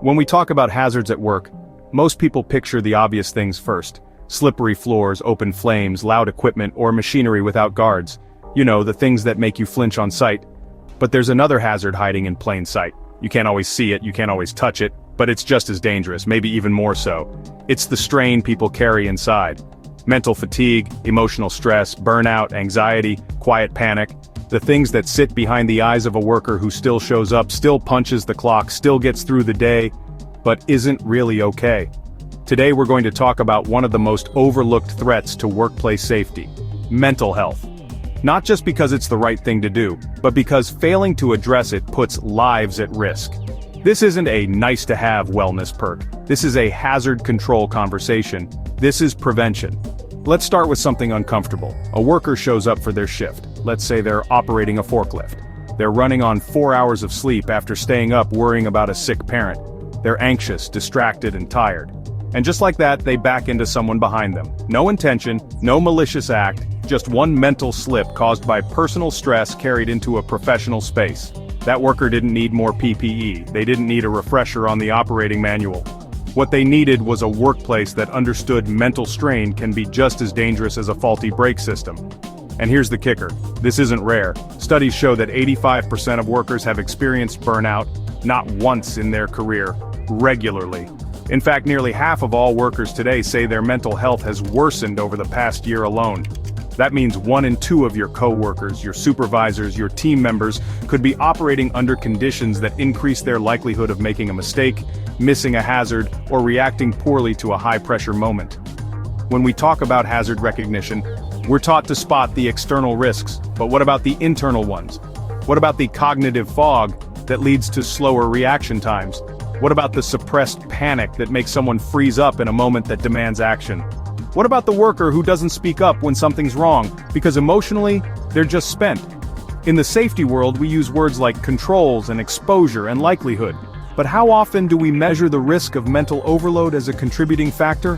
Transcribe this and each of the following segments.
When we talk about hazards at work, most people picture the obvious things first. Slippery floors, open flames, loud equipment, or machinery without guards. You know, the things that make you flinch on sight. But there's another hazard hiding in plain sight. You can't always see it, you can't always touch it, but it's just as dangerous, maybe even more so. It's the strain people carry inside. Mental fatigue, emotional stress, burnout, anxiety, quiet panic. The things that sit behind the eyes of a worker who still shows up, still punches the clock, still gets through the day, but isn't really okay. Today we're going to talk about one of the most overlooked threats to workplace safety: mental health. Not just because it's the right thing to do, but because failing to address it puts lives at risk. This isn't a nice-to-have wellness perk. This is a hazard control conversation. This is prevention. Let's start with something uncomfortable. A worker shows up for their shift. Let's say they're operating a forklift. They're running on 4 hours of sleep after staying up worrying about a sick parent. They're anxious, distracted, and tired. And just like that, they back into someone behind them. No intention, no malicious act, just one mental slip caused by personal stress carried into a professional space. That worker didn't need more PPE. They didn't need a refresher on the operating manual. What they needed was a workplace that understood mental strain can be just as dangerous as a faulty brake system. And here's the kicker. This isn't rare. Studies show that 85% of workers have experienced burnout, not once in their career, regularly. In fact, nearly half of all workers today say their mental health has worsened over the past year alone. That means 1 in 2 of your co-workers, your supervisors, your team members could be operating under conditions that increase their likelihood of making a mistake, missing a hazard, or reacting poorly to a high-pressure moment. When we talk about hazard recognition, we're taught to spot the external risks, but what about the internal ones? What about the cognitive fog that leads to slower reaction times? What about the suppressed panic that makes someone freeze up in a moment that demands action? What about the worker who doesn't speak up when something's wrong, because emotionally, they're just spent? In the safety world, we use words like controls and exposure and likelihood. But how often do we measure the risk of mental overload as a contributing factor?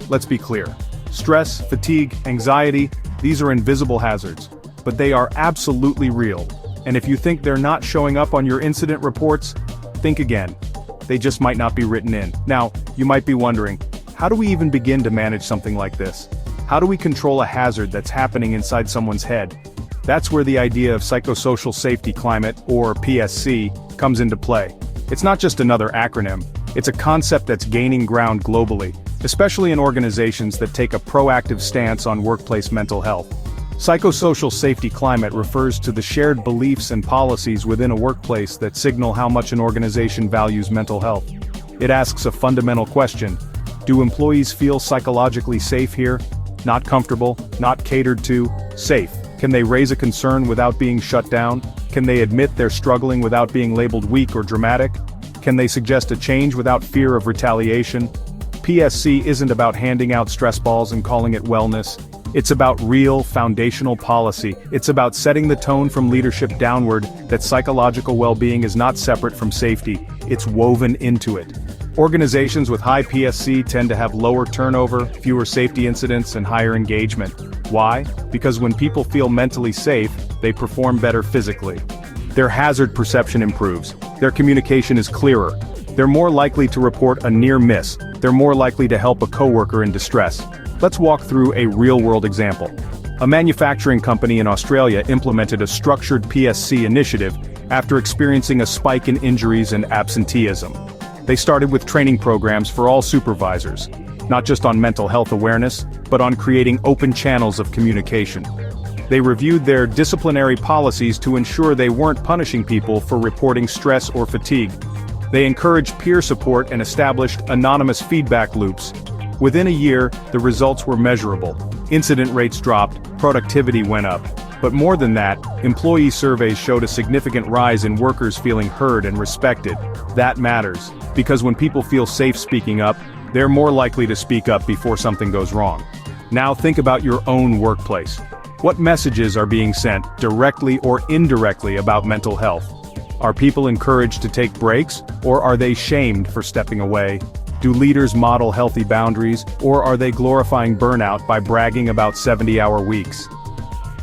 Let's be clear. Stress, fatigue, anxiety, these are invisible hazards. But they are absolutely real. And if you think they're not showing up on your incident reports, think again. They just might not be written in. Now, you might be wondering, how do we even begin to manage something like this? How do we control a hazard that's happening inside someone's head? That's where the idea of psychosocial safety climate, or PSC, comes into play. It's not just another acronym, it's a concept that's gaining ground globally, especially in organizations that take a proactive stance on workplace mental health. Psychosocial safety climate refers to the shared beliefs and policies within a workplace that signal how much an organization values mental health. It asks a fundamental question: do employees feel psychologically safe here? Not comfortable, not catered to, safe. Can they raise a concern without being shut down? Can they admit they're struggling without being labeled weak or dramatic? Can they suggest a change without fear of retaliation? PSC isn't about handing out stress balls and calling it wellness. It's about real, foundational policy. It's about setting the tone from leadership downward that psychological well-being is not separate from safety, it's woven into it. Organizations with high PSC tend to have lower turnover, fewer safety incidents, and higher engagement. Why? Because when people feel mentally safe, they perform better physically. Their hazard perception improves. Their communication is clearer. They're more likely to report a near miss. They're more likely to help a coworker in distress. Let's walk through a real-world example. A manufacturing company in Australia implemented a structured PSC initiative after experiencing a spike in injuries and absenteeism. They started with training programs for all supervisors, not just on mental health awareness, but on creating open channels of communication. They reviewed their disciplinary policies to ensure they weren't punishing people for reporting stress or fatigue. They encouraged peer support and established anonymous feedback loops. Within a year, the results were measurable. Incident rates dropped, productivity went up. But more than that, employee surveys showed a significant rise in workers feeling heard and respected. That matters, because when people feel safe speaking up, they're more likely to speak up before something goes wrong. Now think about your own workplace. What messages are being sent, directly or indirectly, about mental health? Are people encouraged to take breaks, or are they shamed for stepping away? Do leaders model healthy boundaries, or are they glorifying burnout by bragging about 70-hour weeks?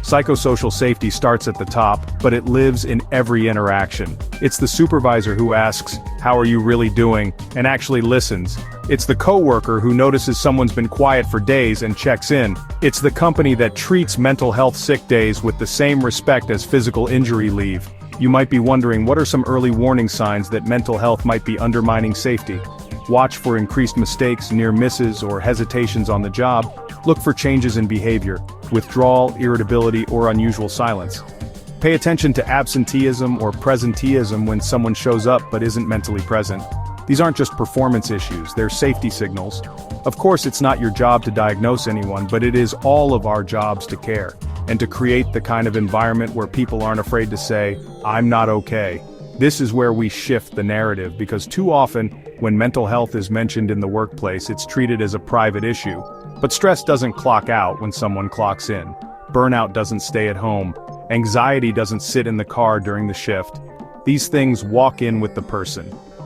Psychosocial safety starts at the top, but it lives in every interaction. It's the supervisor who asks, "How are you really doing?" and actually listens. It's the coworker who notices someone's been quiet for days and checks in. It's the company that treats mental health sick days with the same respect as physical injury leave. You might be wondering, what are some early warning signs that mental health might be undermining safety? Watch for increased mistakes, near misses, or hesitations on the job. Look for changes in behavior, withdrawal, irritability, or unusual silence. Pay attention to absenteeism or presenteeism when someone shows up but isn't mentally present. These aren't just performance issues, they're safety signals. Of course, it's not your job to diagnose anyone, but it is all of our jobs to care, and to create the kind of environment where people aren't afraid to say, "I'm not okay." This is where we shift the narrative, because too often, when mental health is mentioned in the workplace, it's treated as a private issue. But stress doesn't clock out when someone clocks in. Burnout doesn't stay at home. Anxiety doesn't sit in the car during the shift. These things walk in with the person,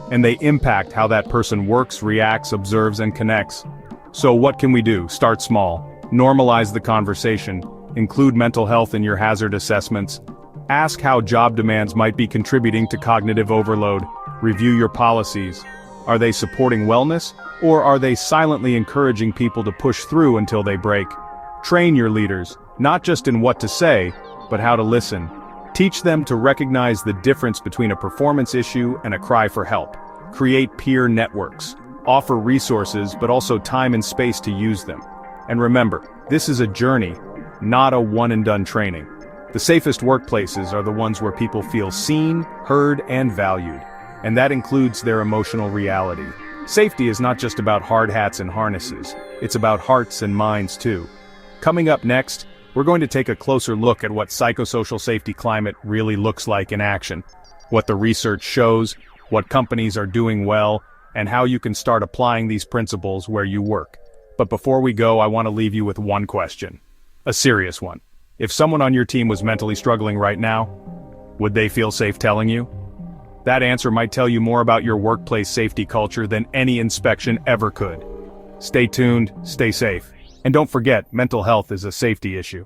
and they impact how that person works, reacts, observes, and connects. So what can we do? Start small. Normalize the conversation. Include mental health in your hazard assessments. Ask how job demands might be contributing to cognitive overload. Review your policies. Are they supporting wellness, or are they silently encouraging people to push through until they break? Train your leaders, not just in what to say, but how to listen. Teach them to recognize the difference between a performance issue and a cry for help. Create peer networks. Offer resources, but also time and space to use them. And remember, this is a journey, not a one-and-done training. The safest workplaces are the ones where people feel seen, heard, and valued. And that includes their emotional reality. Safety is not just about hard hats and harnesses, it's about hearts and minds too. Coming up next, we're going to take a closer look at what psychosocial safety climate really looks like in action, what the research shows, what companies are doing well, and how you can start applying these principles where you work. But before we go, I want to leave you with one question. A serious one. If someone on your team was mentally struggling right now, would they feel safe telling you? That answer might tell you more about your workplace safety culture than any inspection ever could. Stay tuned, stay safe, and don't forget, mental health is a safety issue.